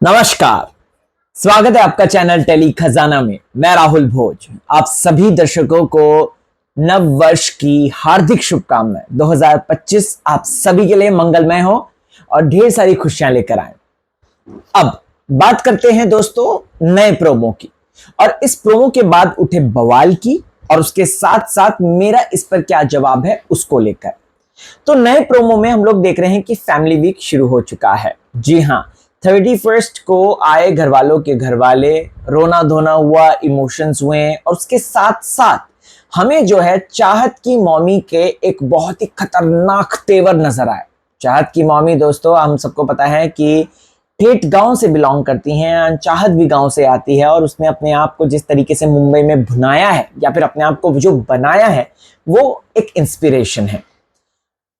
नमस्कार। स्वागत है आपका चैनल टेली खजाना में। मैं राहुल भोज आप सभी दर्शकों को नव वर्ष की हार्दिक शुभकामनाएं। 2025 आप सभी के लिए मंगलमय हो और ढेर सारी खुशियां लेकर आए। अब बात करते हैं दोस्तों नए प्रोमो की, और इस प्रोमो के बाद उठे बवाल की, और उसके साथ साथ मेरा इस पर क्या जवाब है उसको लेकर। तो नए प्रोमो में हम लोग देख रहे हैं कि फैमिली वीक शुरू हो चुका है। जी हाँ, 31st को आए घर वालों के घर वाले, रोना धोना हुआ, इमोशंस हुए, और उसके साथ साथ हमें जो है चाहत की मॉमी के एक बहुत ही खतरनाक तेवर नजर आए। चाहत की मॉमी दोस्तों हम सबको पता है कि ठेठ गांव से बिलोंग करती हैं, चाहत भी गांव से आती है, और उसने अपने आप को जिस तरीके से मुंबई में भुनाया है या फिर अपने आप को जो बनाया है वो एक इंस्पिरेशन है।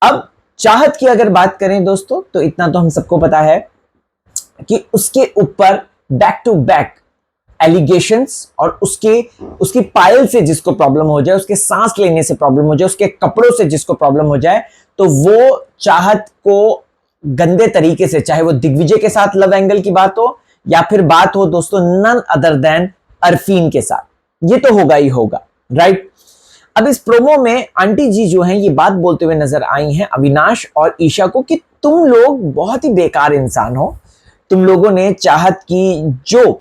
अब चाहत की अगर बात करें दोस्तों तो इतना तो हम सबको पता है कि उसके ऊपर बैक टू बैक एलिगेशंस, और उसकी पायल से जिसको प्रॉब्लम हो जाए, उसके सांस लेने से प्रॉब्लम हो जाए, उसके कपड़ों से जिसको प्रॉब्लम हो जाए, तो वो चाहत को गंदे तरीके से, चाहे वो दिग्विजय के साथ लव एंगल की बात हो या फिर बात हो दोस्तों नन अदर देन अरफीन के साथ, ये तो होगा ही होगा, राइट। अब इस प्रोमो में आंटी जी जो हैं ये बात बोलते हुए नजर आई हैं अविनाश और ईशा को कि तुम लोग बहुत ही बेकार इंसान हो, तुम लोगों ने चाहत की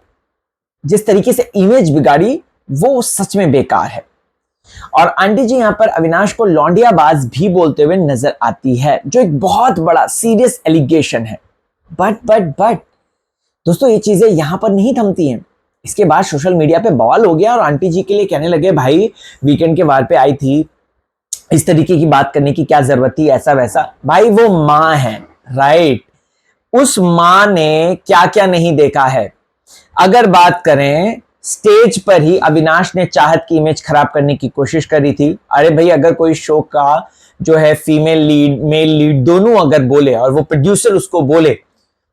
जिस तरीके से इमेज बिगाड़ी वो सच में बेकार है। और आंटी जी यहां पर अविनाश को लौंडियाबाज भी बोलते हुए नजर आती है, जो एक बहुत बड़ा सीरियस एलिगेशन है। बट दोस्तों ये चीजें यहां पर नहीं थमती हैं। इसके बाद सोशल मीडिया पे बवाल हो गया और आंटी जी के लिए कहने लगे भाई वीकेंड के वार पे आई थी, इस तरीके की बात करने की क्या जरूरत थी, ऐसा वैसा। भाई वो मां है, राइट। उस मां ने क्या क्या नहीं देखा है। अगर बात करें स्टेज पर ही अविनाश ने चाहत की इमेज खराब करने की कोशिश करी थी। अरे भाई अगर कोई शो का जो है फीमेल लीड मेल लीड दोनों अगर बोले और वो प्रोड्यूसर उसको बोले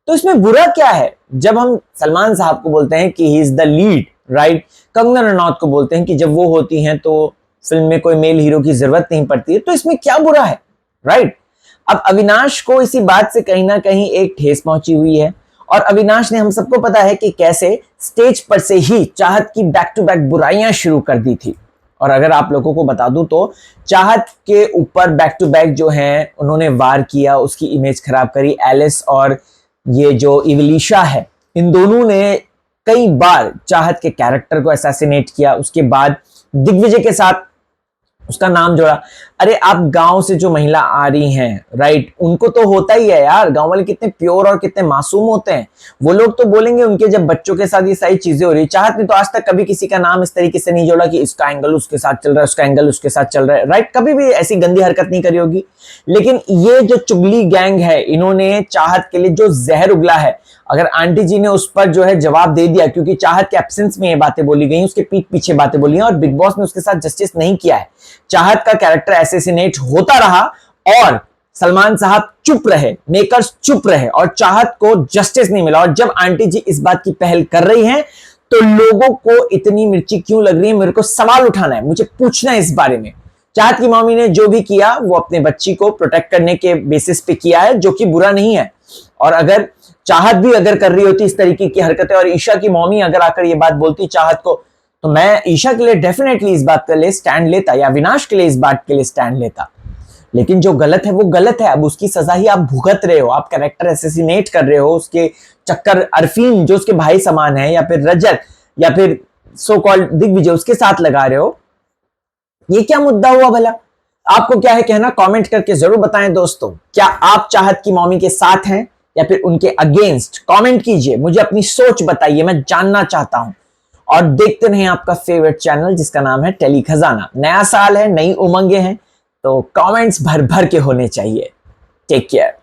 तो इसमें बुरा क्या है। जब हम सलमान साहब को बोलते हैं कि he is the lead, right, Kangana Ranaut को बोलते हैं कि जब वो होती हैं तो फिल्म में कोई मेल हीरो की जरूरत नहीं पड़ती है, तो इसमें क्या बुरा है, राइट। अब अविनाश को इसी बात से कहीं ना कहीं एक ठेस पहुंची हुई है, और अविनाश ने, हम सबको पता है कि कैसे स्टेज पर से ही चाहत की बैक टू बैक बुराइयां शुरू कर दी थी। और अगर आप लोगों को बता दूं तो चाहत के ऊपर बैक टू बैक जो है उन्होंने वार किया, उसकी इमेज खराब करी। एलिस और ये जो इवलिशा है, इन दोनों ने कई बार चाहत के कैरेक्टर को असैसिनेट किया। उसके बाद दिग्विजय के साथ उसका नाम जोड़ा। अरे आप गांव से जो महिला आ रही हैं, राइट, उनको तो होता ही है यार, गांव वाले कितने प्योर और कितने मासूम होते हैं। वो लोग तो बोलेंगे उनके जब बच्चों के साथ ये सारी चीजें हो रही। चाहत ने तो आज तक कभी किसी का नाम इस तरीके से नहीं जोड़ा कि इसका एंगल उसके साथ चल रहा है, उसका एंगल उसके साथ चल रहा है, राइट। कभी भी ऐसी गंदी हरकत नहीं करी होगी। लेकिन ये जो चुगली गैंग है, इन्होंने चाहत के लिए जो जहर उगला है, अगर आंटी जी ने उस पर जो है जवाब दे दिया, क्योंकि चाहत के एब्सेंस में ये बातें बोली गई, उसके पीठ पीछे बातें बोली हैं, और बिग बॉस ने उसके साथ जस्टिस नहीं किया है। चाहत का कैरेक्टर एसेसिनेट होता रहा और सलमान साहब चुप रहे, मेकर्स चुप रहे, और चाहत को जस्टिस नहीं मिला। और जब आंटी जी इस बात की पहल कर रही हैं तो लोगों को इतनी मिर्ची क्यों लग रही है, मेरे को सवाल उठाना है, मुझे पूछना है इस बारे में। चाहत की मम्मी ने जो भी किया वो अपने बच्ची को प्रोटेक्ट करने के बेसिस पे किया है, जो कि बुरा नहीं है। और अगर चाहत भी अगर कर रही होती इस तरीके की हरकतें, और ईशा की मम्मी अगर आकर ये बात बोलती चाहत को, तो मैं ईशा के लिए डेफिनेटली इस बात के लिए स्टैंड लेता, या विनाश के लिए इस बात के लिए स्टैंड लेता। लेकिन जो गलत है वो गलत है। अब उसकी सजा ही आप भुगत रहे हो, आप कैरेक्टर एसेसिनेट कर रहे हो, उसके चक्कर अरफीन जो उसके भाई समान है, या फिर रजत, या फिर सो कॉल्ड दिग्विजय, उसके साथ लगा रहे हो। ये क्या मुद्दा हुआ भला? आपको क्या है कहना, कमेंट करके जरूर बताएं दोस्तों। क्या आप चाहत की मम्मी के साथ हैं या फिर उनके अगेंस्ट? कमेंट कीजिए, मुझे अपनी सोच बताइए, मैं जानना चाहता हूं। और देखते रहें आपका फेवरेट चैनल जिसका नाम है टेली खजाना। नया साल है, नई उमंगे हैं, तो कमेंट्स भर भर के होने चाहिए। Take care.